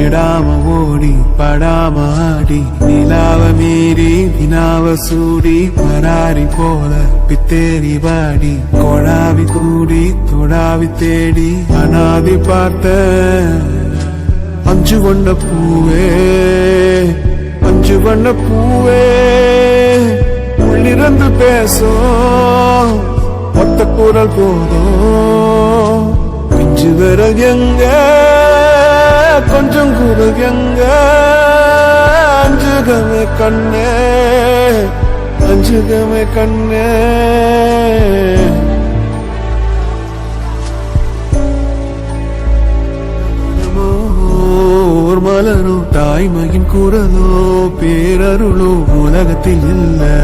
விடாம ஓடி படாம ஆடி நிலாவ மீறி வினாவ சூடி பராரி போல பித்தேரி வாடி கொடாவி கூடி தொடாவி தேடி அனாதி பார்த்த அஞ்சு வண்ண பூவே அஞ்சு வண்ண பூவே உள்ளிருந்து பேசும் ஒத்த குரல் போதும் பிஞ்சு விரல் எங்க கொஞ்சம் குரல் எங்க அஞ்சுகமே கண்ணே அஞ்சுகமே கண்ணே மலரோ தாய்மையின் குரலோ பேரருளோ உலகத்தில் இல்லை